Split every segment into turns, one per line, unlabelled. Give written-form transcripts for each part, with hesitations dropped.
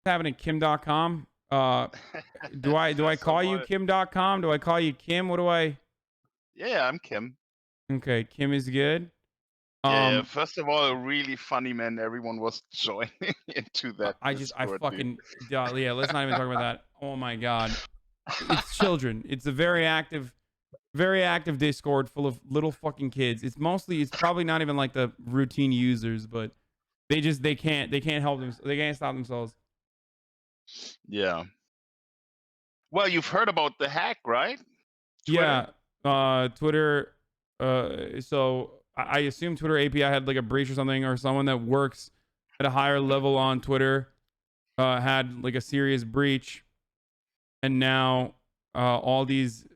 happening, Kim.com? Do I
First of
call you
all,
Kim.com? Do I call you Kim? What do I?
yeah, I'm Kim.
Okay, Kim is good.
Yeah,
Um,
first of all, a really funny man. Everyone was joining into that
I
Discord, dude.
fucking, yeah. Let's not even talk about that. Oh my god, it's children. It's a very active Discord full of little fucking kids. It's probably not even like the routine users, but they can't help them. They can't stop themselves.
Yeah. Well, you've heard about the hack, right? Twitter?
Yeah. Twitter. So I assume Twitter API had like a breach or something, or someone that works at a higher level on Twitter had like a serious breach, and now all these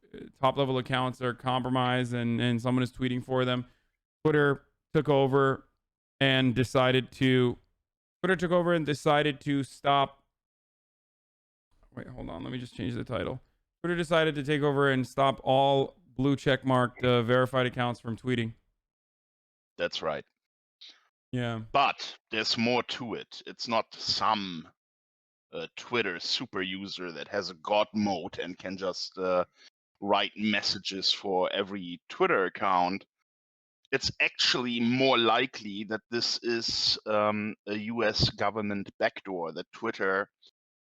top level accounts are compromised, and someone is tweeting for them. Twitter took over and decided to. Twitter took over and decided to stop. Wait, hold on. Let me just change the title. Twitter decided to take over and stop all blue check marked verified accounts from tweeting.
That's right.
Yeah.
But there's more to it. It's not some Twitter super user that has a god mode and can just write messages for every Twitter account. It's actually more likely that this is a US government backdoor that Twitter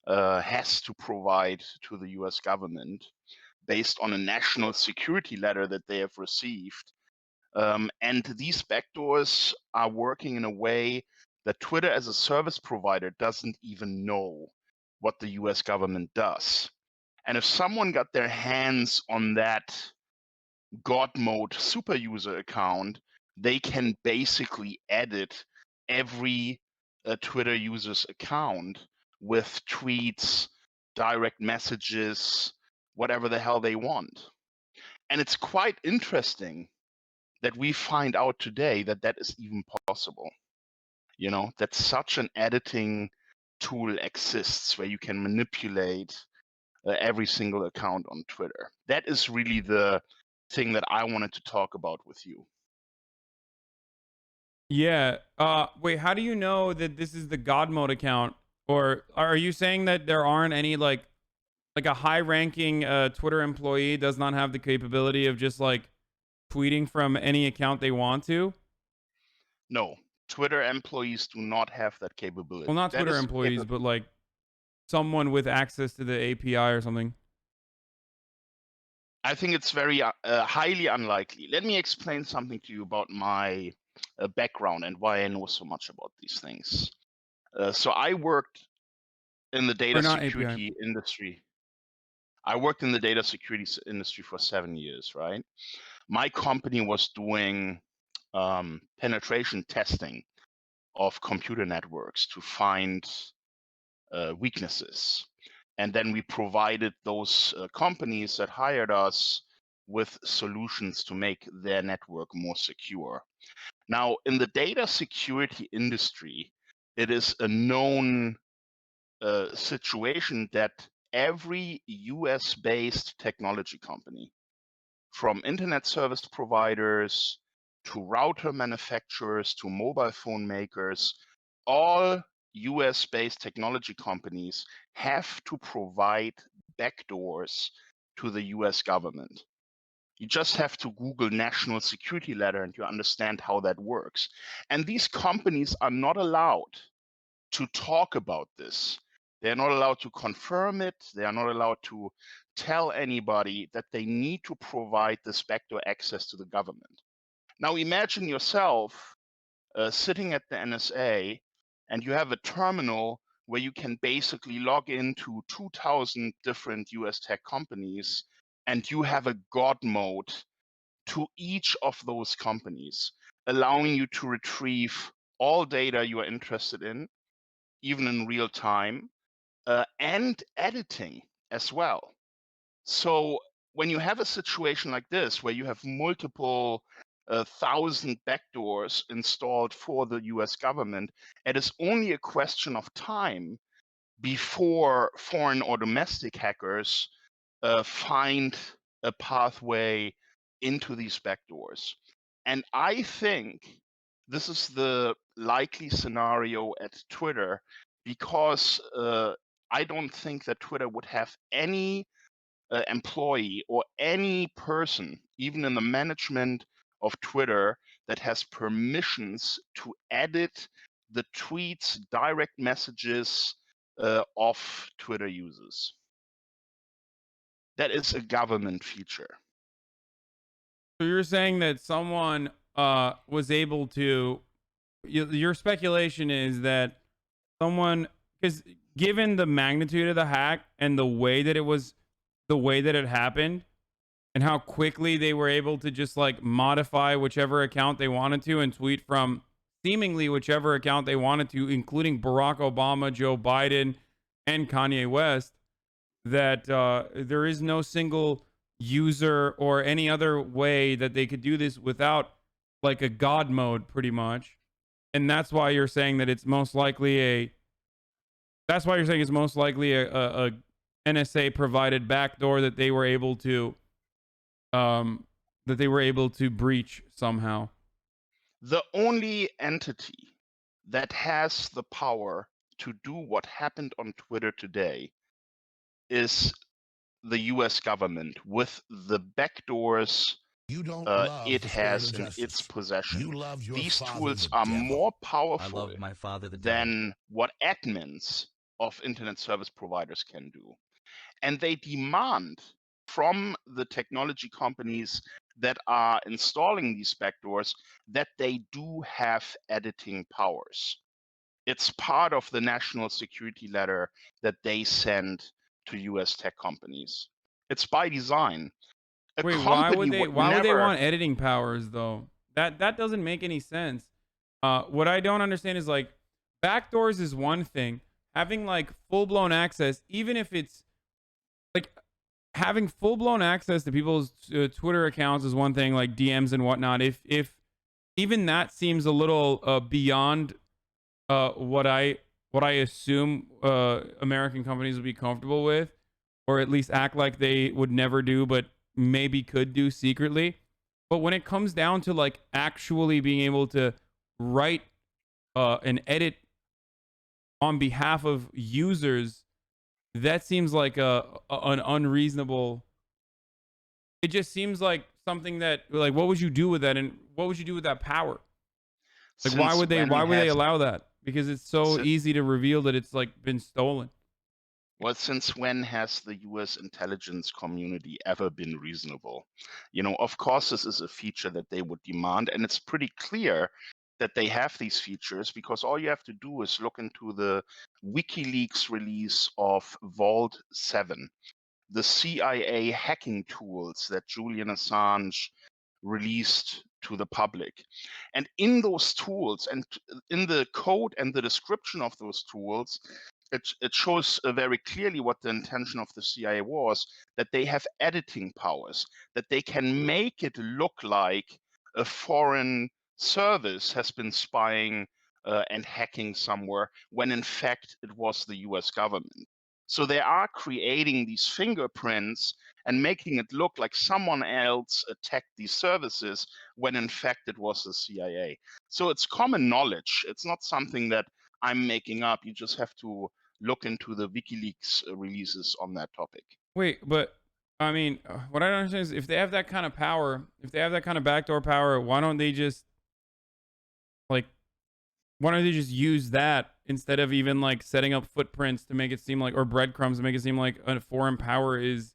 has to provide to the US government based on a national security letter that they have received. And these backdoors are working in a way that Twitter as a service provider doesn't even know what the US government does. And if someone got their hands on that God mode super user account, they can basically edit every Twitter user's account with tweets, direct messages, whatever the hell they want. And it's quite interesting that we find out today that that is even possible. You know, that such an editing tool exists where you can manipulate every single account on Twitter. That is really the thing that I wanted to talk about with you.
Yeah. Wait, how do you know that this is the God mode account? Or are you saying that there aren't any like a high ranking Twitter employee does not have the capability of just like tweeting from any account they want to?
No, Twitter employees do not have that
Well,
capability.
not
That
Twitter
is
employees, but like someone with access to the API or something.
I think it's very highly unlikely. Let me explain something to you about my background and why I know so much about these things. So I worked in the
Or
data
not API.
security industry. I worked in the data security industry for 7 years, right? My company was doing penetration testing of computer networks to find weaknesses. And then we provided those companies that hired us with solutions to make their network more secure. Now, in the data security industry, it is a known situation that every US based technology company, from internet service providers to router manufacturers to mobile phone makers, all US based technology companies have to provide backdoors to the US government. You just have to Google national security letter and you understand how that works. And these companies are not allowed to talk about this. They're not allowed to confirm it. They are not allowed to tell anybody that they need to provide this backdoor access to the government. Now, imagine yourself sitting at the NSA and you have a terminal where you can basically log into 2,000 different US tech companies and you have a God mode to each of those companies, allowing you to retrieve all data you are interested in, even in real time, and editing as well. So when you have a situation like this, where you have multiple thousand backdoors installed for the US government, it is only a question of time before foreign or domestic hackers find a pathway into these backdoors. And I think this is the likely scenario at Twitter because I don't think that Twitter would have any employee or any person, even in the management of Twitter, that has permissions to edit the tweets, direct messages of Twitter users. That is a government feature.
So you're saying that someone was able to, your speculation is that someone, because given the magnitude of the hack and the way that it happened and how quickly they were able to just like modify whichever account they wanted to and tweet from seemingly whichever account they wanted to, including Barack Obama, Joe Biden, and Kanye West, that there is no single user or any other way that they could do this without like a god mode, pretty much. And that's why you're saying that it's most likely a. That's why you're saying it's most likely a NSA provided backdoor that they were able to breach somehow.
The only entity that has the power to do what happened on Twitter today is the US government with the backdoors it has in its possession. These tools are more powerful than what admins of internet service providers can do. And they demand from the technology companies that are installing these backdoors that they do have editing powers. It's part of the national security letter that they send to US tech companies. It's by design. A
Wait, why would
company
they?
would
Why would they
never.
want editing powers though? That doesn't make any sense. What I don't understand is like backdoors is one thing. Having like full blown access, even if it's like having full blown access to people's Twitter accounts is one thing, like DMs and whatnot. If even that seems a little beyond what I assume American companies would be comfortable with, or at least act like they would never do, but maybe could do secretly. But when it comes down to like actually being able to write and edit on behalf of users, that seems like an unreasonable. It just seems like something that like what would you do with that, and what would you do with that power? Like
Since when
why would they
has
allow that? Because it's so
si-
easy to reveal that it's like been stolen.
well, since when has the US intelligence community ever been reasonable? You know, of course, this is a feature that they would demand, and it's pretty clear that they have these features because all you have to do is look into the WikiLeaks release of Vault 7, the CIA hacking tools that Julian Assange released to the public. And in those tools and in the code and the description of those tools, it shows very clearly what the intention of the CIA was, that they have editing powers, that they can make it look like a foreign service has been spying and hacking somewhere, when in fact it was the US government. So they are creating these fingerprints and making it look like someone else attacked these services when in fact it was the CIA. So it's common knowledge. It's not something that I'm making up. You just have to look into the WikiLeaks releases on that topic.
Wait, but I mean, what I don't understand is if they have that kind of power, if they have that kind of backdoor power, why don't they just like why don't they just use that instead of even like setting up footprints to make it seem like, or breadcrumbs to make it seem like a foreign power is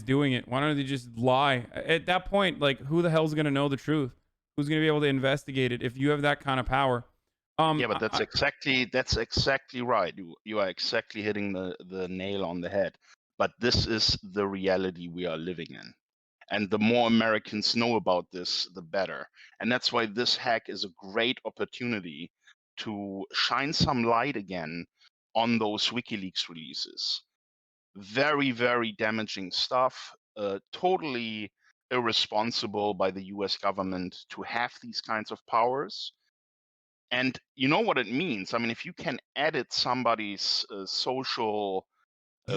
doing it? Why don't they just lie? At that point, like who the hell's gonna know the truth? Who's gonna be able to investigate it if you have that kind of power?
Yeah, but that's exactly right. You are exactly hitting the nail on the head. But this is the reality we are living in. And the more Americans know about this, the better. And that's why this hack is a great opportunity to shine some light again on those WikiLeaks releases. Very, very damaging stuff. Totally irresponsible by the US government to have these kinds of powers. And you know what it means. I mean, if you can edit somebody's social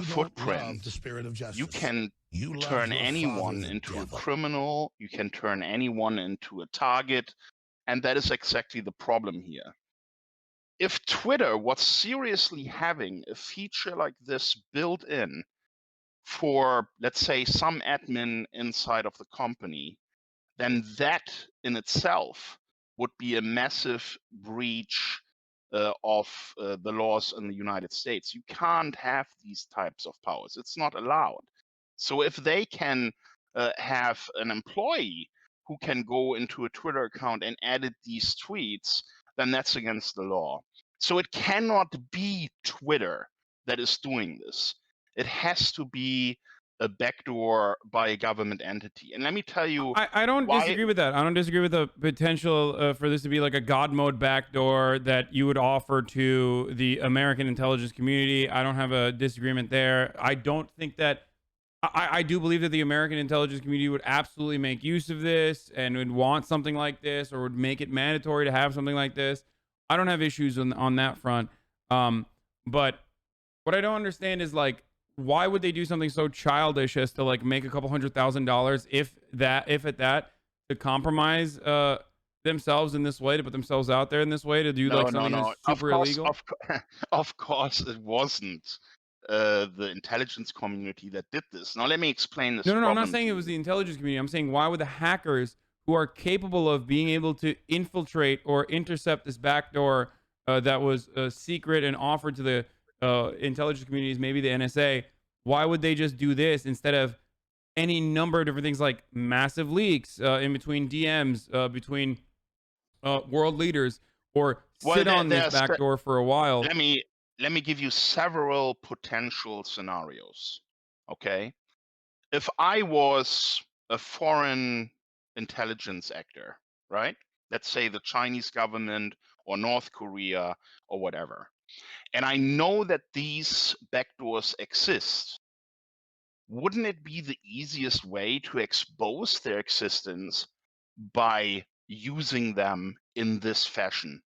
footprint, you can turn anyone into a criminal, you can turn anyone into a target, and that is exactly the problem here. If Twitter was seriously having a feature like this built in for, let's say, some admin inside of the company, then that in itself would be a massive breach of the laws in the United States. You can't have these types of powers. It's not allowed. So if they can have an employee who can go into a Twitter account and edit these tweets, then that's against the law. So it cannot be Twitter that is doing this. It has to be a backdoor by a government entity. And let me tell you
I don't
why.
disagree with that. I don't disagree with the potential for this to be like a God mode backdoor that you would offer to the American intelligence community. I don't have a disagreement there. I don't think that. I do believe that the American intelligence community would absolutely make use of this and would want something like this or would make it mandatory to have something like this. I don't have issues on that front. But what I don't understand is like, why would they do something so childish as to like make a couple $100,000 if at that to compromise themselves in this way, to put themselves out there in this way, to do
No,
like
no,
something
no.
that's super illegal?
Of course, it wasn't the intelligence community that did this. Now, let me explain this
No. I'm not
problem
saying
to
it was
you.
the intelligence community. I'm saying why would the hackers who are capable of being able to infiltrate or intercept this backdoor that was secret and offered to the intelligence communities, maybe the NSA, why would they just do this instead of any number of different things like massive leaks in between DMs, between world leaders, or
Well,
sit on this
there's
backdoor for a while?
let me give you several potential scenarios. Okay, if I was a foreign intelligence actor, right? Let's say the Chinese government or North Korea or whatever, and I know that these backdoors exist, wouldn't it be the easiest way to expose their existence by using them in this fashion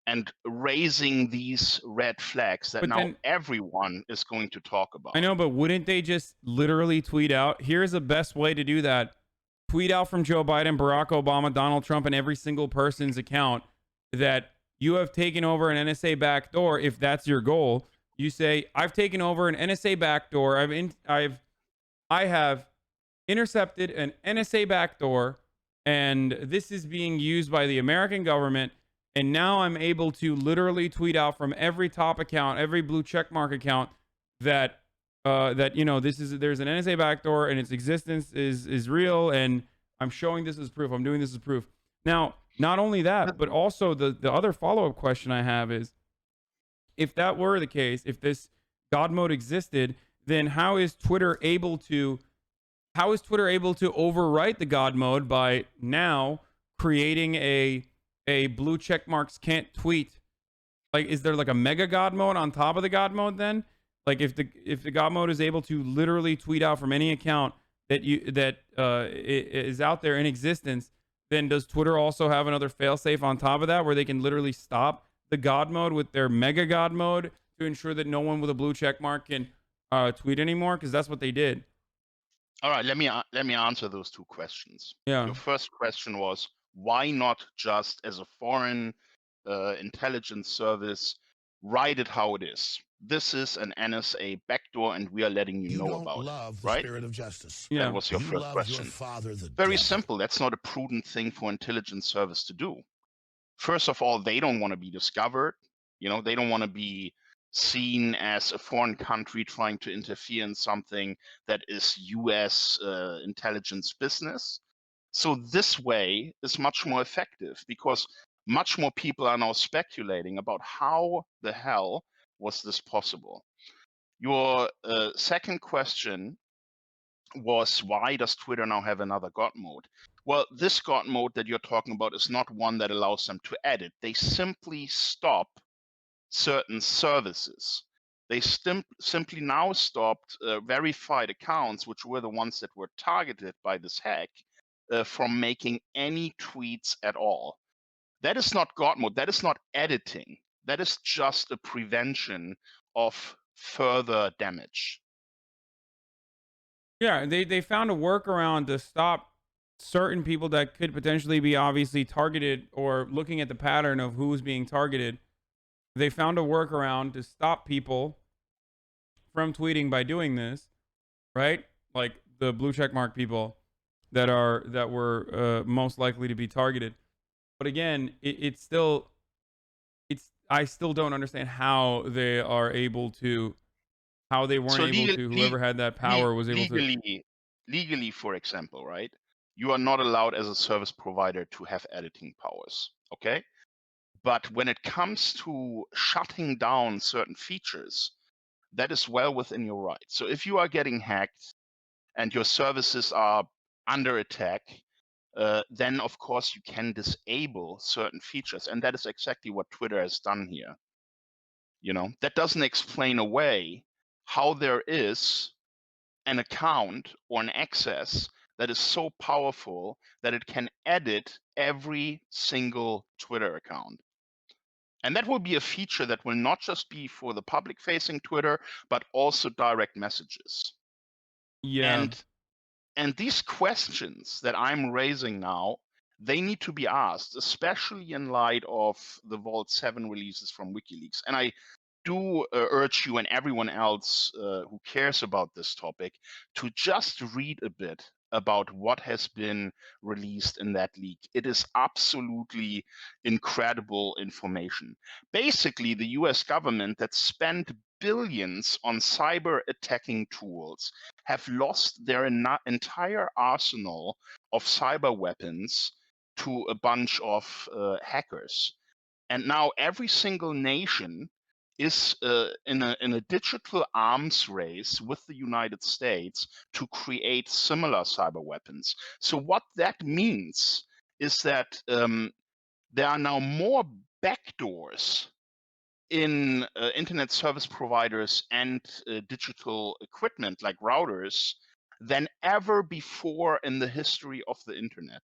and raising these red flags that
But
now
then
everyone is going to talk
I
about?
know, but wouldn't they just literally tweet out? Here's the best way to do that. Tweet out from Joe Biden, Barack Obama, Donald Trump, and every single person's account that you have taken over an NSA backdoor. If that's your goal, you say, "I've taken over an NSA backdoor. I have intercepted an NSA backdoor, and this is being used by the American government. And now I'm able to literally tweet out from every top account, every blue checkmark account that there's an NSA backdoor and its existence is real, and I'm showing this as proof. I'm doing this as proof." Now, not only that, but also the other follow up question I have is, if that were the case, if this God mode existed, then how is Twitter able to overwrite the God mode by now creating a blue check marks can't tweet? Like, is there like a mega God mode on top of the God mode then? Like, if the God mode is able to literally tweet out from any account that is out there in existence, then does Twitter also have another failsafe on top of that where they can literally stop the God mode with their mega God mode to ensure that no one with a blue check mark can tweet anymore? Because that's what they did.
All right, let me answer those two questions.
Yeah.
Your first question was, why not just as a foreign intelligence service write it how it is? This is an NSA backdoor, and we are letting you
You
know
don't
about it,
love the
right?
spirit of justice.
That
Yeah.
was your
You
first
love your
question.
father, the
Very
devil.
simple. That's not a prudent thing for intelligence service to do. First of all, they don't want to be discovered. They don't want to be seen as a foreign country trying to interfere in something that is US intelligence business. So this way is much more effective because much more people are now speculating about how the hell was this possible. Your second question was, why does Twitter now have another God mode? Well, this God mode that you're talking about is not one that allows them to edit. They simply stop certain services. They simply now stopped verified accounts, which were the ones that were targeted by this hack, from making any tweets at all. That is not God mode. That is not editing. That is just a prevention of further damage.
Yeah, they found a workaround to stop certain people that could potentially be obviously targeted, or looking at the pattern of who's being targeted. they found a workaround to stop people from tweeting by doing this, right? Like the blue check mark people that were most likely to be targeted. But again, it's I still don't understand how they are able to, how they weren't
So
able to, whoever had that power was able to.
legally, for example, right? You are not allowed as a service provider to have editing powers. Okay. But when it comes to shutting down certain features, that is well within your right. So if you are getting hacked and your services are under attack, then of course you can disable certain features. And that is exactly what Twitter has done here. That doesn't explain away how there is an account or an access that is so powerful that it can edit every single Twitter account. And that will be a feature that will not just be for the public facing Twitter, but also direct messages.
Yeah.
And these questions that I'm raising now, they need to be asked, especially in light of the Vault 7 releases from WikiLeaks. And I do urge you and everyone else who cares about this topic to just read a bit about what has been released in that leak. It is absolutely incredible information. Basically, the US government that spent billions on cyber attacking tools have lost their entire arsenal of cyber weapons to a bunch of hackers. And now every single nation is in a digital arms race with the United States to create similar cyber weapons. So what that means is that there are now more backdoors in internet service providers and digital equipment like routers than ever before in the history of the internet.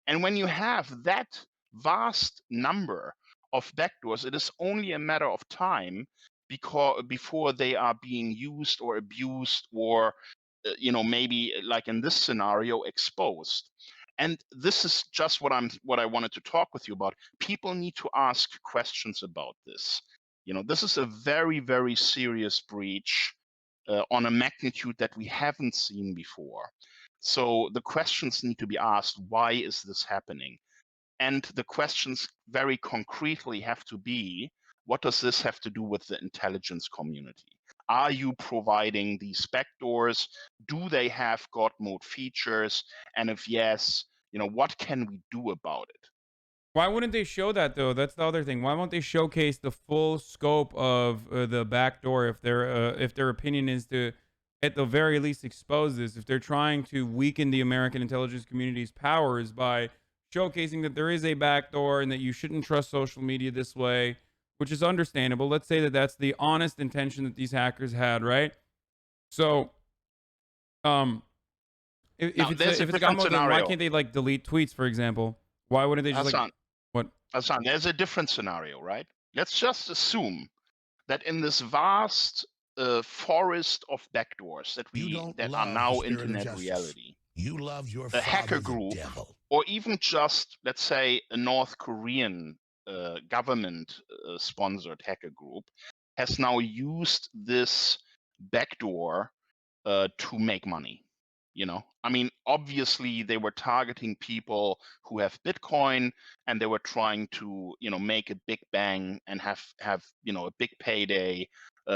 And when you have that vast number of backdoors, it is only a matter of time before they are being used or abused or maybe like in this scenario exposed. And this is just what I wanted to talk with you about. People need to ask questions about this. This is a very, very serious breach on a magnitude that we haven't seen before. So the questions need to be asked, why is this happening? And the questions very concretely have to be, what does this have to do with the intelligence community? Are you providing these backdoors? Do they have God mode features? And if yes, what can we do about it?
Why wouldn't they show that though? That's the other thing. Why won't they showcase the full scope of the backdoor if their opinion is to, at the very least, expose this? If they're trying to weaken the American intelligence community's powers by showcasing that there is a backdoor and that you shouldn't trust social media this way, which is understandable. Let's say that that's the honest intention that these hackers had, right? So, um,
Now, there's a
if it's God
different
mode, then why
scenario.
can't they like delete tweets, for example? Why wouldn't they just like
Hasan,
what?
Hasan, there's a different scenario, right? Let's just assume that in this vast forest of backdoors
You don't
that are
love the
now
spirit of
internet
justice.
reality,
You love your
a hacker
father, the
group,
devil.
or even just, let's say, a North Korean government sponsored hacker group, has now used this backdoor to make money. I mean, obviously they were targeting people who have Bitcoin, and they were trying to make a big bang and have a big payday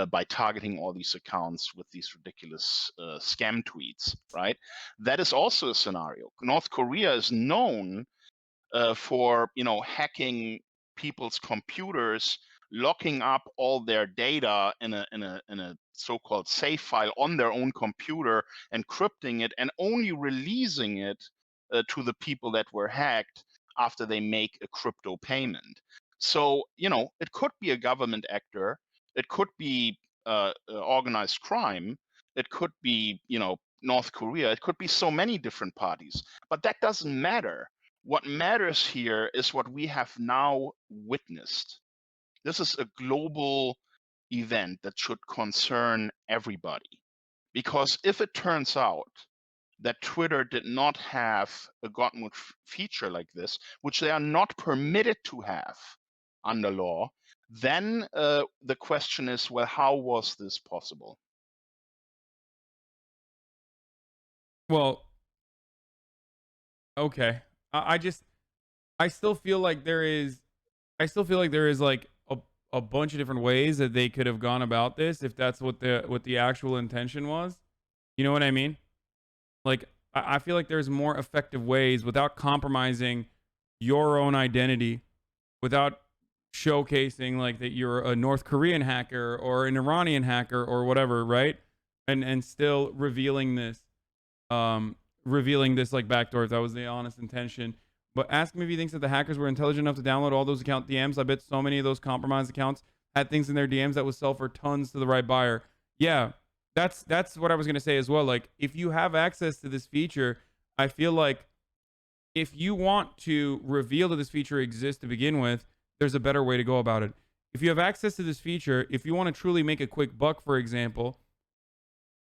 by targeting all these accounts with these ridiculous scam tweets, right? That is also a scenario. North Korea is known for hacking people's computers, locking up all their data in a so-called save file on their own computer, encrypting it, and only releasing it to the people that were hacked after they make a crypto payment. So it could be a government actor, it could be organized crime, it could be North Korea, it could be so many different parties, but that doesn't matter. What matters here is what we have now witnessed. This is a global event that should concern everybody. Because if it turns out that Twitter did not have a God mode feature like this, which they are not permitted to have under law, Then the question is, well, how was this possible?
Well, okay. I just I still feel like there is like a bunch of different ways that they could have gone about this if that's what the actual intention was. You know what I mean? Like I feel like there's more effective ways without compromising your own identity, without showcasing like that you're a North Korean hacker or an Iranian hacker or whatever, right? And still um revealing this like backdoor if that was the honest intention. But ask him if he thinks that the hackers were intelligent enough to download all those account DMs. I bet so many of those compromised accounts had things in their DMs that would sell for tons to the right buyer. Yeah, that's what I was gonna say as well. Like if you have access to this feature, I feel like if you want to reveal that this feature exists to begin with, there's a better way to go about it. If you have access to this feature, if you want to truly make a quick buck, for example,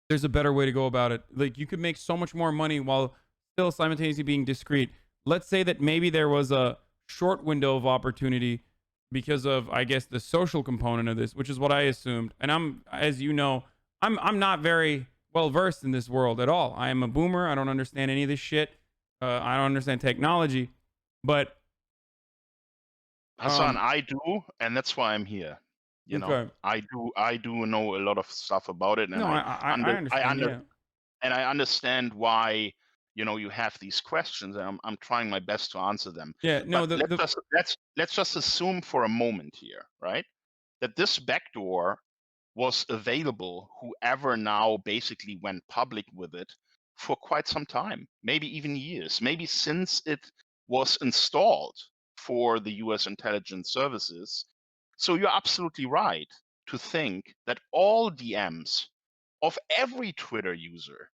there's a better way to go about it. Like you could make so much more money while still simultaneously being discreet. Let's say that maybe there was a short window of opportunity because of, I guess, the social component of this, which is what I assumed. And I'm, as you know, I'm not very well versed in this world at all. I am a boomer. I don't understand any of this shit. I don't understand technology, but
Hasan, I do, and that's why I'm here. You know,
okay.
I do know a lot of stuff about it, and
No, I understand. Yeah,
I understand why, you have these questions, and I'm trying my best to answer them.
yeah. No,
But
the
let's just assume for a moment here, right, that this backdoor was available, whoever now basically went public with it, for quite some time, maybe even years, maybe since it was installed for the US intelligence services. So you're absolutely right to think that all DMs of every Twitter user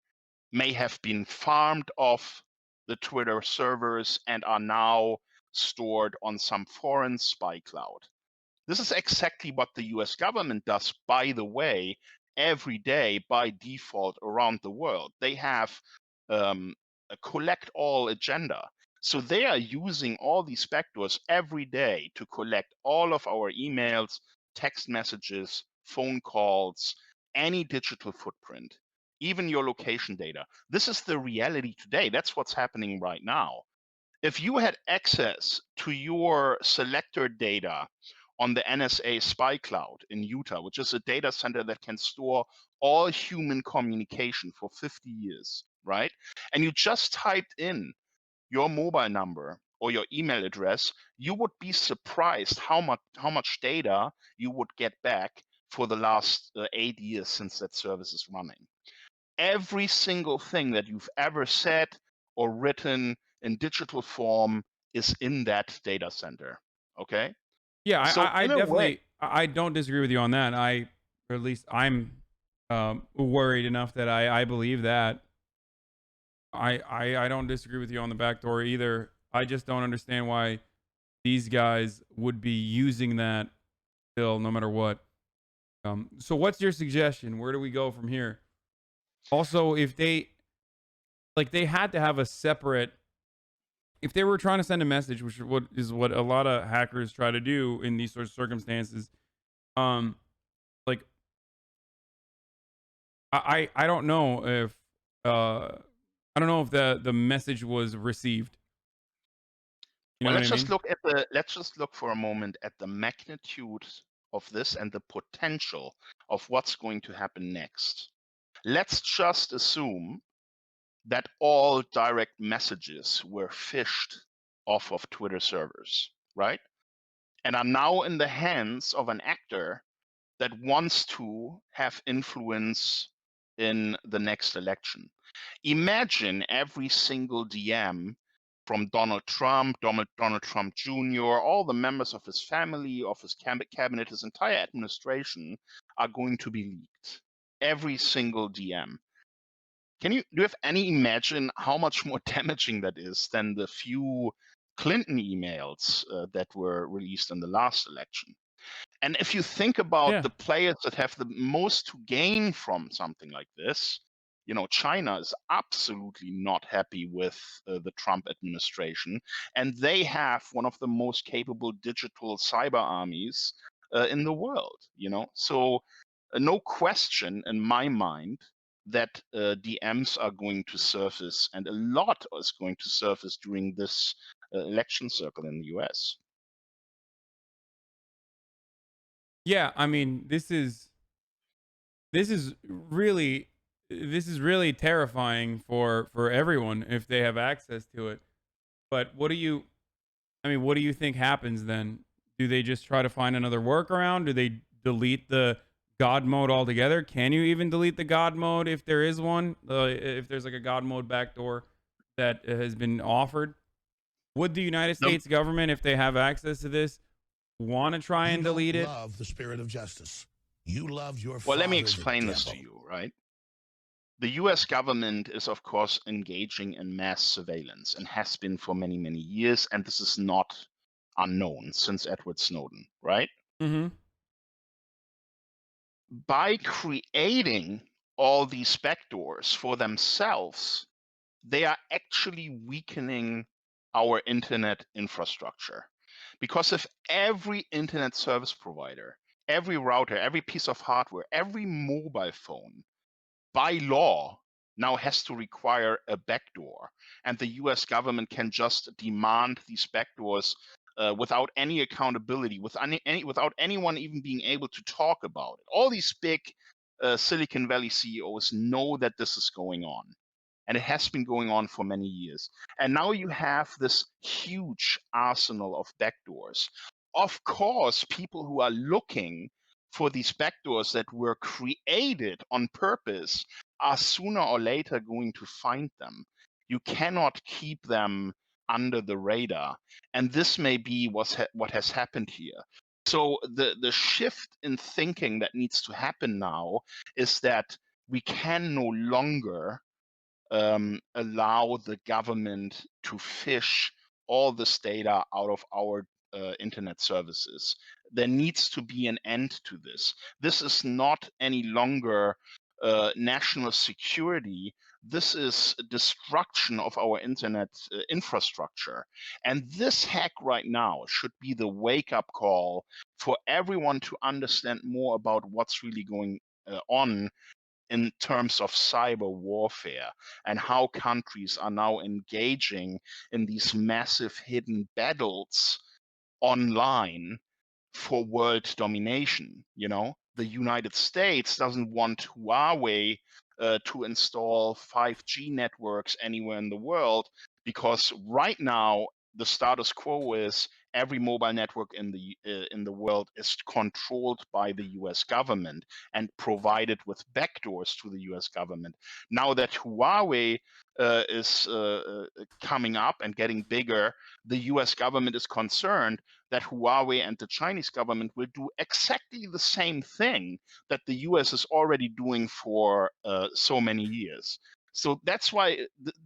may have been farmed off the Twitter servers and are now stored on some foreign spy cloud. This is exactly what the US government does, by the way, every day by default around the world. They have a collect all agenda. So they are using all these backdoors every day to collect all of our emails, text messages, phone calls, any digital footprint, even your location data. This is the reality today. That's what's happening right now. If you had access to your selector data on the NSA spy cloud in Utah, which is a data center that can store all human communication for 50 years, right? And you just typed in your mobile number or your email address, you would be surprised how much data you would get back for the last 8 years since that service is running. Every single thing that you've ever said or written in digital form is in that data center. Okay.
yeah.
So
I
in a way,
definitely I don't disagree with you on that. Or at least I'm worried enough that I believe that. I don't disagree with you on the back door either. I just don't understand why these guys would be using that still, no matter what. So what's your suggestion? Where do we go from here? Also, if they like, they had to have a separate. If they were trying to send a message, which is what a lot of hackers try to do in these sorts of circumstances, um, like I don't know if I don't know if the message was received. You know
well,
what I mean?
let's just look for a moment at the magnitude of this and the potential of what's going to happen next. Let's just assume that all direct messages were phished off of Twitter servers, right? And are now in the hands of an actor that wants to have influence in the next election. Imagine every single DM from Donald Trump, Donald Trump Jr., all the members of his family, of his cabinet, his entire administration are going to be leaked. Every single DM. Do you have any imagine how much more damaging that is than the few Clinton emails that were released in the last election? And if you think about
Yeah.
the players that have the most to gain from something like this, China is absolutely not happy with the Trump administration, and they have one of the most capable digital cyber armies in the world. So no question in my mind that DMs are going to surface, and a lot is going to surface during this election cycle in the US.
Yeah, I mean, this is really this is really terrifying for everyone if they have access to it. But what do you think happens then? Do they just try to find another workaround? Do they delete the God mode altogether? Can you even delete the God mode if there is one? If there's like a God mode backdoor that has been offered? Would the United
The-
States government, if they have access to this, want to try
You
and
don't
delete it?
love the spirit of justice. You love your
well, let me
father, the
explain this to
devil.
you, right? The US government is, of course, engaging in mass surveillance and has been for many, many years. And this is not unknown since Edward Snowden, right?
Mm-hmm.
By creating all these backdoors for themselves, they are actually weakening our internet infrastructure. Because if every internet service provider, every router, every piece of hardware, every mobile phone by law now has to require a backdoor, and the US government can just demand these backdoors without any accountability, without anyone even being able to talk about it. All these big Silicon Valley CEOs know that this is going on, and it has been going on for many years. And now you have this huge arsenal of backdoors. Of course, people who are looking for these backdoors that were created on purpose are sooner or later going to find them. You cannot keep them under the radar. And this may be what has happened here. So the shift in thinking that needs to happen now is that we can no longer allow the government to fish all this data out of our internet services. There needs to be an end to this. This is not any longer national security. This is destruction of our internet infrastructure. And this hack right now should be the wake up call for everyone to understand more about what's really going on in terms of cyber warfare, and how countries are now engaging in these massive hidden battles online for world domination. The United States doesn't want Huawei to install 5G networks anywhere in the world, because right now the status quo is every mobile network in the world is controlled by the US government and provided with backdoors to the US government. Now that Huawei is coming up and getting bigger, the US government is concerned that Huawei and the Chinese government will do exactly the same thing that the US is already doing for so many years. So that's why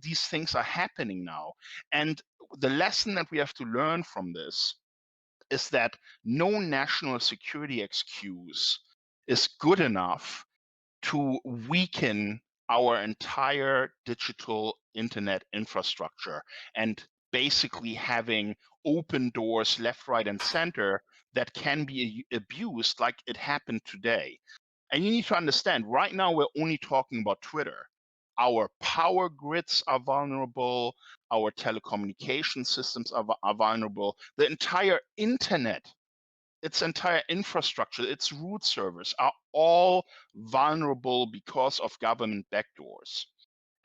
these things are happening now. And the lesson that we have to learn from this is that no national security excuse is good enough to weaken our entire digital internet infrastructure, and basically having open doors left, right, and center that can be abused like it happened today. And you need to understand, right now we're only talking about Twitter. Our power grids are vulnerable. Our telecommunication systems are vulnerable. The entire internet, its entire infrastructure, its root servers are all vulnerable because of government backdoors.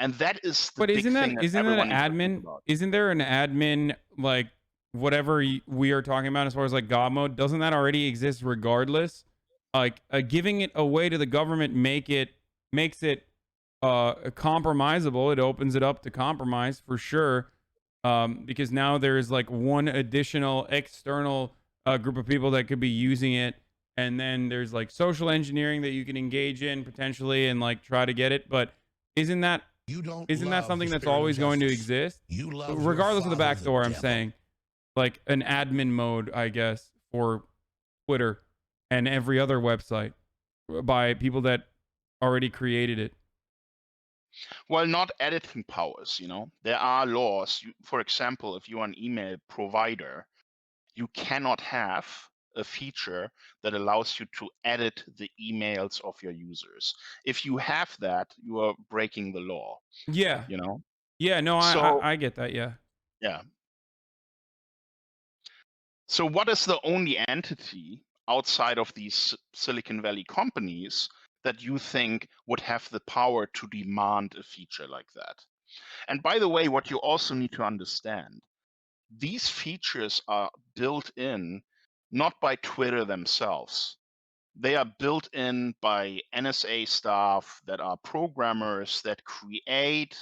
And that is the
But
big thing that
isn't that
everyone needs to
an
think
admin?
about.
Isn't there an admin like whatever we are talking about as far as like God mode? Doesn't that already exist regardless? Like giving it away to the government makes it compromisable. It opens it up to compromise for sure. Because now there's like one additional external group of people that could be using it, and then there's like social engineering that you can engage in potentially and like try to get it. But isn't that
You don't
isn't that
love the
something that's
spirit of
always going to
justice.
exist?
You love your
Regardless of the
father, the
backdoor, I'm
devil.
saying like an admin mode, I guess, for Twitter and every other website by people that already created it.
Well, not editing powers. There are laws. For example, if you're an email provider, you cannot have a feature that allows you to edit the emails of your users. If you have that, you are breaking the law,
Yeah.
you know?
Yeah. No,
So,
I get that. Yeah.
yeah. So what is the only entity outside of these Silicon Valley companies that you think would have the power to demand a feature like that? And by the way, what you also need to understand, these features are built in not by Twitter themselves. They are built in by NSA staff that are programmers that create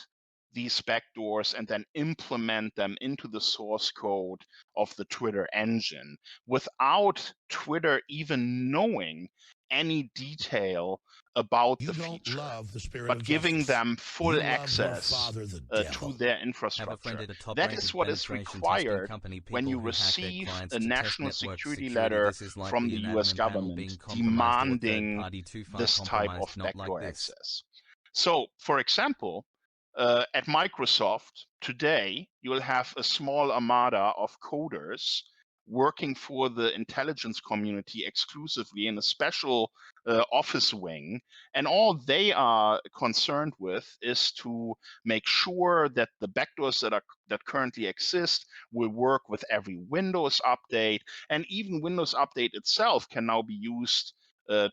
these backdoors and then implement them into the source code of the Twitter engine without Twitter even knowing any detail about
You
the
don't
feature,
love the spirit of
but giving
justice.
them full
You love your
access
father, the
to
devil.
their
Have a friend
infrastructure.
at a
That is
top-rated
what is
penetration testing
required
company,
when
people
you
who hack their
receive
clients
a
to test
national
network
security
security.
letter
This is
from
likely
the
an
US
admin panel being
government
compromised or a
demanding
third-party too far
this type
compromised,
of
not like
backdoor
this.
access. So, for example, at Microsoft today, you will have a small armada of coders working for the intelligence community exclusively in a special office wing. And all they are concerned with is to make sure that the backdoors that currently exist will work with every Windows update. And even Windows Update itself can now be used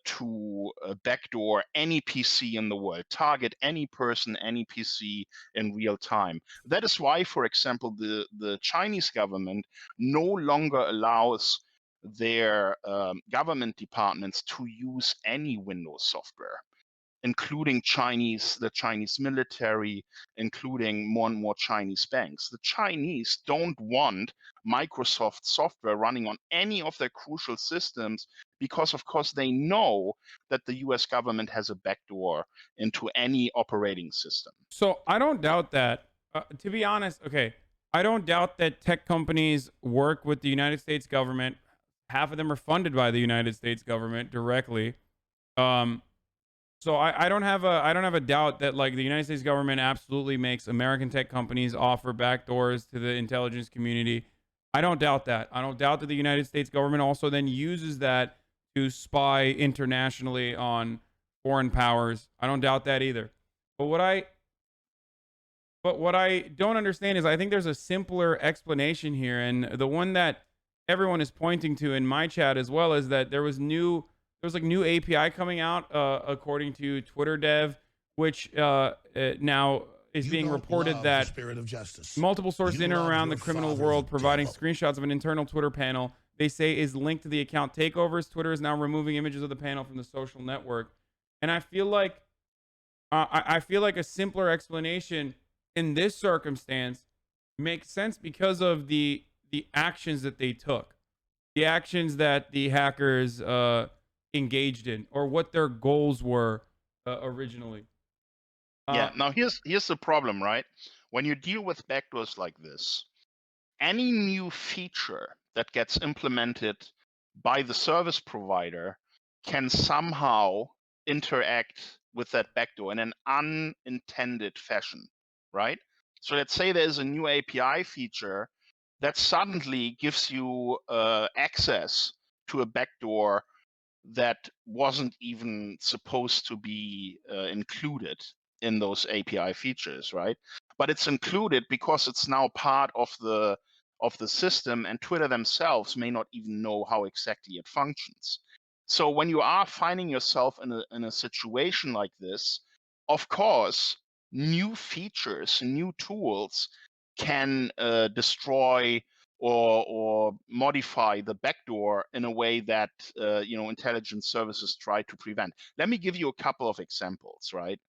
to backdoor any PC in the world, target any person, any PC in real time. That is why, for example, the Chinese government no longer allows their government departments to use any Windows software, including the Chinese military, including more and more Chinese banks. The Chinese don't want Microsoft software running on any of their crucial systems because, of course, they know that the US government has a backdoor into any operating system.
So I don't doubt that. To be honest, okay, I don't doubt that tech companies work with the United States government. Half of them are funded by the United States government directly. Um, so I don't have a doubt that like the United States government absolutely makes American tech companies offer backdoors to the intelligence community. I don't doubt that. I don't doubt that the United States government also then uses that to spy internationally on foreign powers. I don't doubt that either. But what I don't understand is I think there's a simpler explanation here, and the one that everyone is pointing to in my chat as well is that there was like new API coming out according to Twitter dev, which now is
You
being
don't
reported
love
that
the spirit of justice.
multiple sources
You
in and
love
around
your
the criminal
father,
world
the
providing
devil.
screenshots of an internal Twitter panel they say is linked to the account takeovers. Twitter is now removing images of the panel from the social network, and I feel like I feel like a simpler explanation in this circumstance makes sense because of the actions that they took, the actions that the hackers engaged in, or what their goals were originally.
Yeah, now here's the problem, right? When you deal with backdoors like this, any new feature that gets implemented by the service provider can somehow interact with that backdoor in an unintended fashion, right? So let's say there's a new API feature that suddenly gives you access to a backdoor that wasn't even supposed to be included in those API features, right? But it's included because it's now part of the system, and Twitter themselves may not even know how exactly it functions. So when you are finding yourself in a situation like this, of course, new features, new tools can destroy or modify the backdoor in a way that intelligence services try to prevent. Let me give you a couple of examples, right?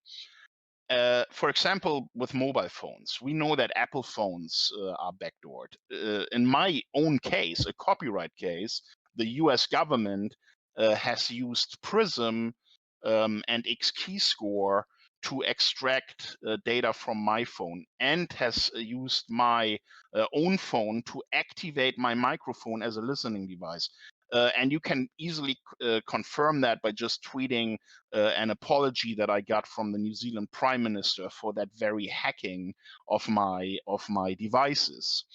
For example, with mobile phones, we know that Apple phones are backdoored. In my own case, a copyright case, the US government has used Prism and Xkeyscore to extract data from my phone and has used my own phone to activate my microphone as a listening device. And you can easily confirm that by just tweeting an apology that I got from the New Zealand Prime Minister for that very hacking of my devices.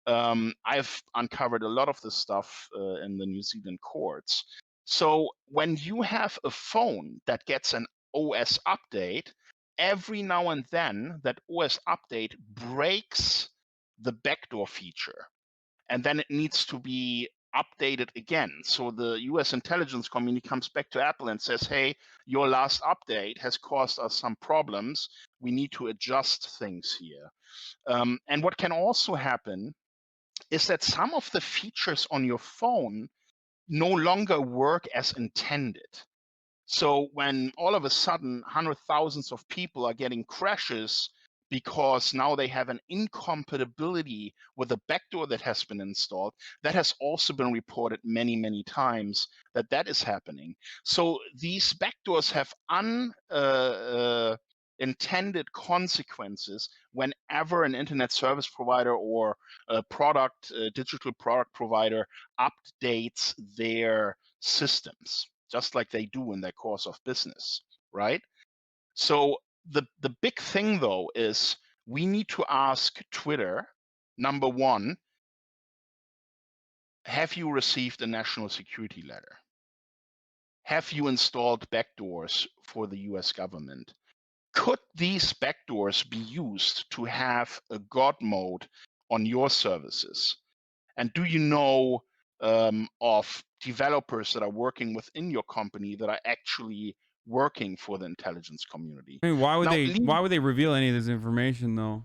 I've uncovered a lot of this stuff in the New Zealand courts. So when you have a phone that gets an OS update, every now and then that OS update breaks the backdoor feature, and then it needs to be updated again. So the US intelligence community comes back to Apple and says, hey, your last update has caused us some problems. We need to adjust things here. And what can also happen is that some of the features on your phone no longer work as intended. So when all of a sudden hundreds of thousands of people are getting crashes because now they have an incompatibility with a backdoor that has been installed, that has also been reported many, many times that that is happening. So these backdoors have unintended consequences whenever an internet service provider or a digital product provider updates their systems, just like they do in their course of business, right? So the big thing though is we need to ask Twitter, number one, have you received a national security letter? Have you installed backdoors for the US government? Could these backdoors be used to have a God mode on your services? And do you know of developers that are working within your company that are actually working for the intelligence community?
I mean,
Now,
why would they reveal any of this information though?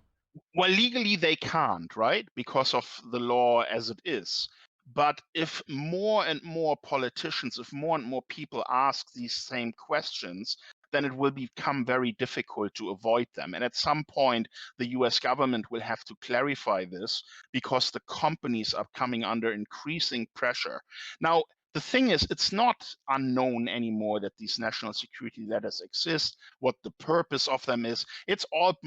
well, legally they can't, right? Because of the law as it is. But if more and more politicians, if more and more people ask these same questions, then it will become very difficult to avoid them. And at some point, the US government will have to clarify this because the companies are coming under increasing pressure. Now, the thing is, it's not unknown anymore that these national security letters exist, what the purpose of them is. It's all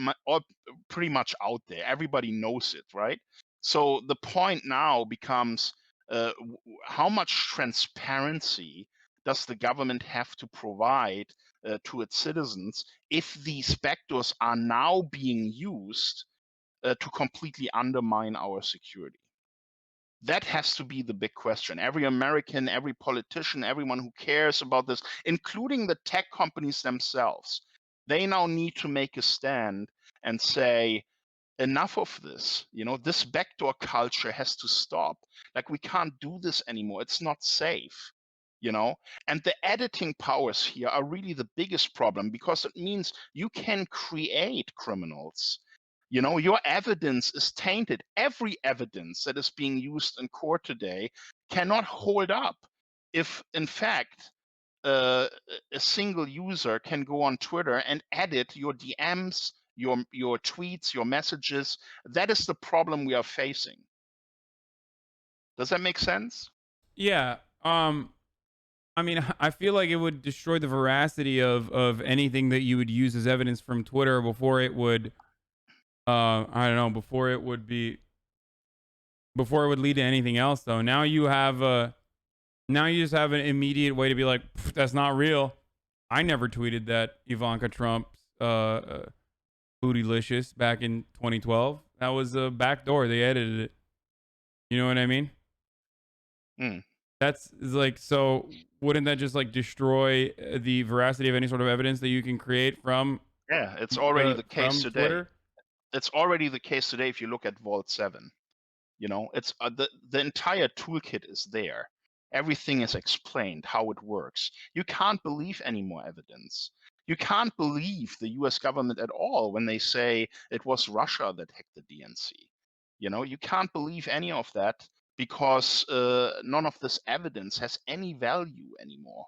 pretty much out there. Everybody knows it, right? So the point now becomes how much transparency does the government have to provide to its citizens if these backdoors are now being used to completely undermine our security? That has to be the big question. Every American, every politician, everyone who cares about this, including the tech companies themselves, they now need to make a stand and say, enough of this. This backdoor culture has to stop. Like, we can't do this anymore. It's not safe. And the editing powers here are really the biggest problem, because it means you can create criminals. Your evidence is tainted. Every evidence that is being used in court today cannot hold up if, in fact, a single user can go on Twitter and edit your DMs, your tweets, your messages. That is the problem we are facing. Does that make sense?
Yeah. I mean, I feel like it would destroy the veracity of anything that you would use as evidence from Twitter before it would I don't know, before it would lead to anything else though. Now you just have an immediate way to be like, that's not real. I never tweeted that Ivanka Trump's bootylicious back in 2012. That was a backdoor. They edited it. You know what I mean?
Mm.
That's like, so wouldn't that just like destroy the veracity of any sort of evidence that you can create from
Yeah, it's already the case
from
today.
Twitter?
It's already the case today if you look at Vault 7. It's the entire toolkit is there. Everything is explained how it works. You can't believe any more evidence. You can't believe the US government at all when they say it was Russia that hacked the DNC. You can't believe any of that because none of this evidence has any value anymore.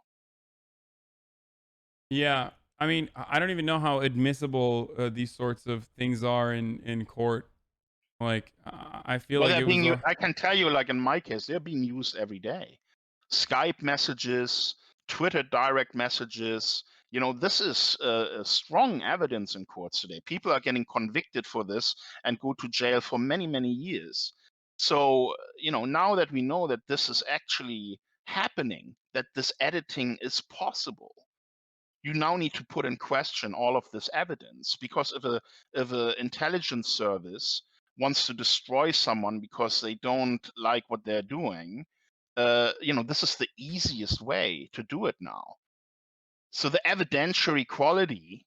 Yeah. I mean, I don't even know how admissible these sorts of things are in court. Like, I feel
Well,
like
they're
it was.
being, I can tell you, like in my case, they're being used every day. Skype messages, Twitter direct messages. This is strong evidence in courts today. People are getting convicted for this and go to jail for many, many years. So, now that we know that this is actually happening, that this editing is possible, you now need to put in question all of this evidence, because if a intelligence service wants to destroy someone because they don't like what they're doing, this is the easiest way to do it now. So the evidentiary quality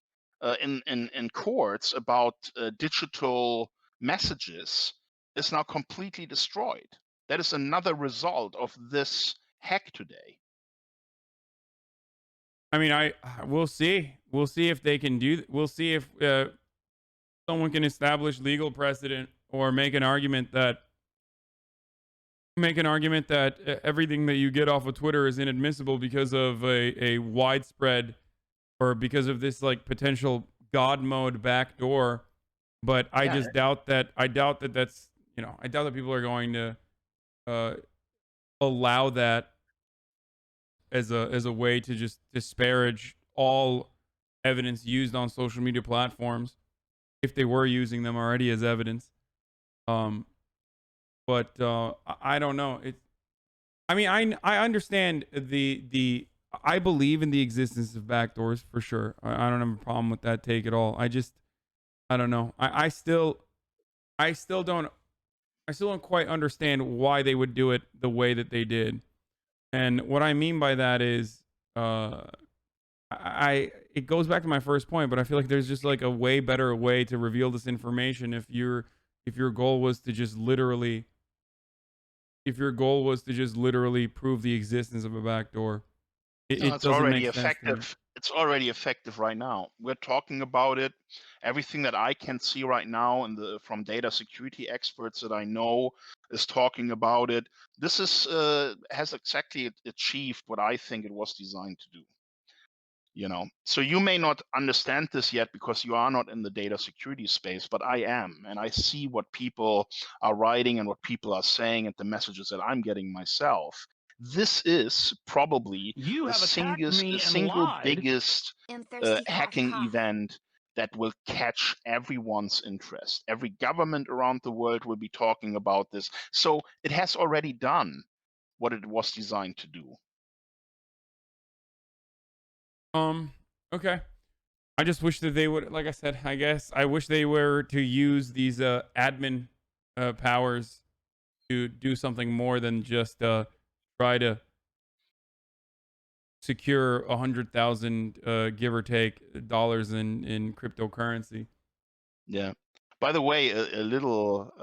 in courts about digital messages is now completely destroyed. That is another result of this hack today.
I mean, we'll see. We'll see if they can do. We'll see if someone can establish legal precedent or make an argument that everything that you get off of Twitter is inadmissible because of a widespread or because of this like potential God mode backdoor. But I
Yeah,
just doubt that. I doubt that that's I doubt that people are going to uh, allow that as a way to just disparage all evidence used on social media platforms if they were using them already as evidence. Um, but I don't know. I mean, I understand the I believe in the existence of backdoors for sure. I don't have a problem with that take at all. I don't know. I still don't quite understand why they would do it the way that they did. And what I mean by that is, it goes back to my first point, but I feel like there's just like a way better way to reveal this information if your goal was to just literally prove the existence of a backdoor. It,
no,
it
it's
doesn't
already
make sense to me.
effective. It's already effective right now. We're talking about it. Everything that I can see right now, and from data security experts that I know, is talking about it. This has exactly achieved what I think it was designed to do. So you may not understand this yet because you are not in the data security space, but I am, and I see what people are writing and what people are saying and the messages that I'm getting myself. This is probably
You
the
have attacked me and
single
lied.
biggest
thirsty
hacking event that will catch everyone's interest. Every government around the world will be talking about this. So it has already done what it was designed to do.
Okay. I just wish that they would, like I said, I guess I wish they were to use these admin powers to do something more than just try to secure 100,000 give or take dollars in cryptocurrency.
Yeah. By the way, a little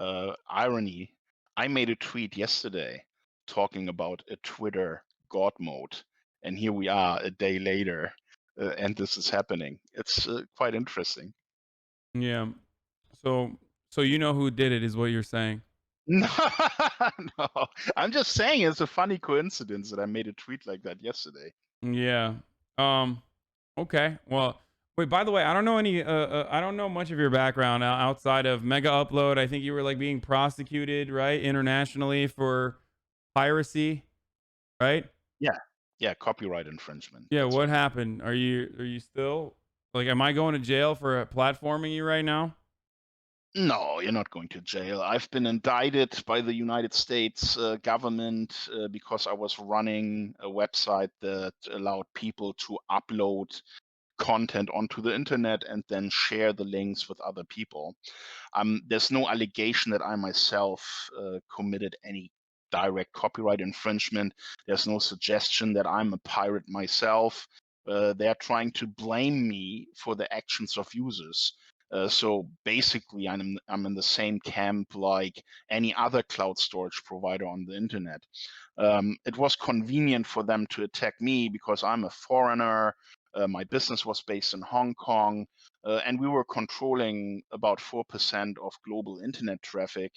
irony. I made a tweet yesterday talking about a Twitter God mode, and here we are a day later, and this is happening. It's quite interesting.
Yeah. So you know who did it is what you're saying.
No, no, I'm just saying it's a funny coincidence that I made a tweet like that yesterday.
Yeah. Okay. Well, wait, by the way, I don't know I don't know much of your background outside of Mega Upload. I think you were like being prosecuted, right, internationally for piracy, right?
Yeah, copyright infringement.
Yeah,
That's
what
right.
happened? Are you still like am I going to jail for platforming you right now?
No, you're not going to jail. I've been indicted by the United States government because I was running a website that allowed people to upload content onto the internet and then share the links with other people. There's no allegation that I myself committed any direct copyright infringement. There's no suggestion that I'm a pirate myself. They're trying to blame me for the actions of users. So basically, I'm in the same camp like any other cloud storage provider on the internet. It was convenient for them to attack me because I'm a foreigner. My business was based in Hong Kong, and we were controlling about 4% of global internet traffic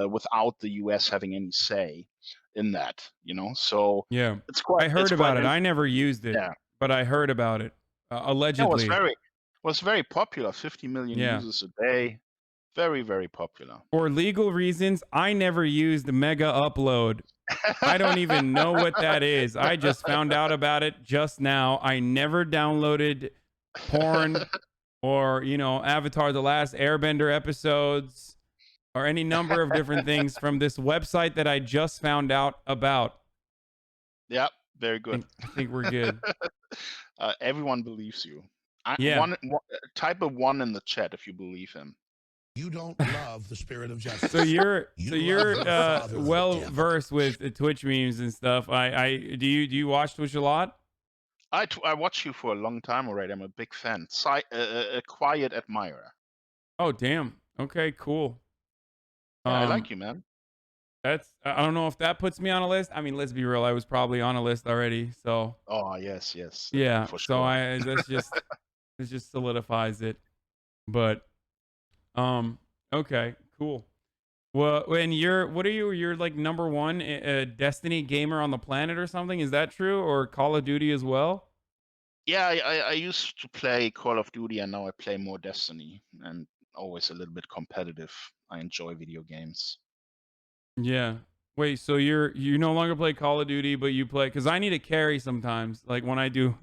without the US having any say in that. So
Yeah.
it's
I heard
quite
about it. I never used it,
yeah.
but I heard about it.
Yeah, it was
Allegedly.
very popular. 50 million
Yeah.
users a day. Very, very popular.
For legal reasons, I never used Mega Upload. I don't even know what that is. I just found out about it just now. I never downloaded porn or, Avatar The Last Airbender episodes or any number of different things from this website that I just found out about.
Yeah, very good.
I think we're good.
Everyone believes you.
Yeah.
Type a 1 in the chat if you believe him.
You don't love the spirit of justice.
So you're
You
so
love
you're
your father, the
well
devil.
versed with Twitch memes and stuff. Do you watch Twitch a lot?
I watch you for a long time already. I'm a big fan. A quiet admirer.
Oh damn. Okay, cool.
Yeah, I like you, man.
I don't know if that puts me on a list. I mean, let's be real. I was probably on a list already. So
Oh, yes,
yeah.
for
So
sure.
this just solidifies it. But okay, cool. Well, when what are you? You're like number one Destiny gamer on the planet or something? Is that true? Or Call of Duty as well?
Yeah, I used to play Call of Duty, and now I play more Destiny, and always a little bit competitive. I enjoy video games.
Yeah. Wait, so you no longer play Call of Duty, but you play because I need a carry sometimes. Like when I do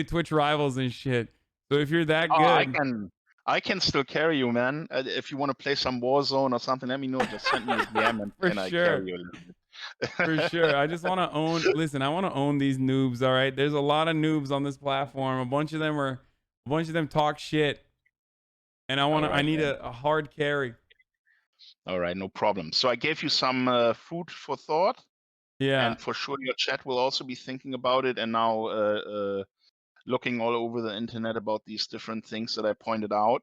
Twitch rivals and shit. So if you're that
Oh,
good,
I can still carry you, man. If you want to play some Warzone or something, let me know. Just send me a DM,
for
and I carry
sure.
you a little bit.
For sure. I just want to own. Listen, I want to own these noobs. All right. There's a lot of noobs on this platform. A bunch of them talk shit, and
All
I
right,
need
man.
a hard carry.
All right, no problem. So I gave you some food for thought,
Yeah.
and for sure your chat will also be thinking about it, and now looking all over the internet about these different things that I pointed out.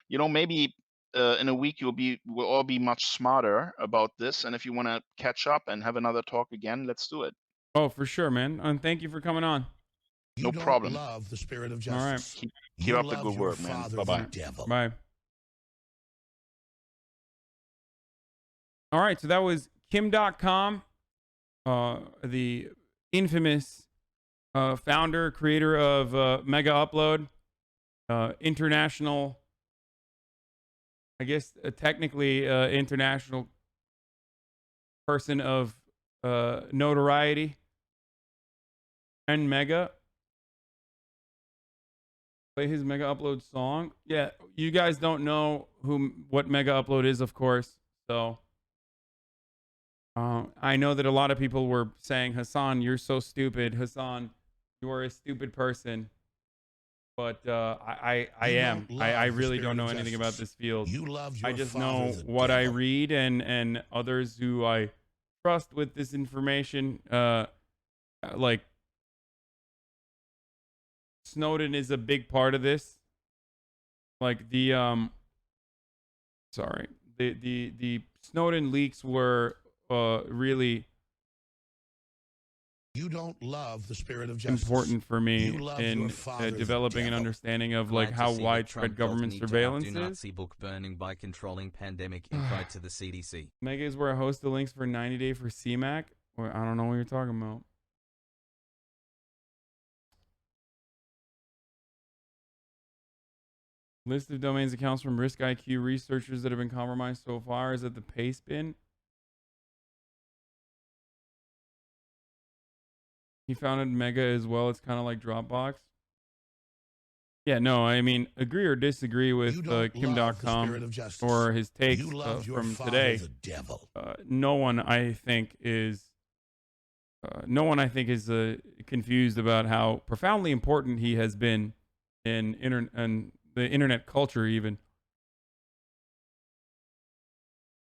Maybe in a week we'll all be much smarter about this, and if you want to catch up and have another talk again, let's do it.
Oh, for sure, man. And thank you for coming on.
You
No
don't
problem.
love the spirit of
All right.
justice.
Keep
You
up the
love
good
your
work, man.
father,
Bye
the
bye.
devil.
Bye. All right. So that was Kim.com, the infamous founder, creator of Mega Upload, international, I guess technically international person of notoriety, and Mega. Play his Mega Upload song. Yeah, you guys don't know what Mega Upload is, of course. So I know that a lot of people were saying, Hasan, you're so stupid. Hasan, you are a stupid person. But I am. I really don't know anything about this field.
You love your
I just
father,
know
the
what I
devil.
read and others who I trust with this information. Like Snowden is a big part of this. Like the the Snowden leaks were really
You don't love the spirit of justice.
important for me
You love your
in
father, the
developing an
devil.
understanding of
Glad
like
to
how
see that
widespread
Trump felt
government
the need to
surveillance
outdo
is.
Nazi book burning by controlling pandemic info to the CDC.
Mega is where I host the links for 90 Day for CMAC. Or I don't know what you're talking about. List of domains accounts from Risk IQ researchers that have been compromised so far. Is it the paste bin? He founded Mega as well. It's kind of like Dropbox. Yeah, no, I mean, agree or disagree with
You don't love the
Kim.com
spirit of justice.
or his takes
You love your
from
father,
today.
the devil.
No one, I think, is confused about how profoundly important he has been in the internet culture, even.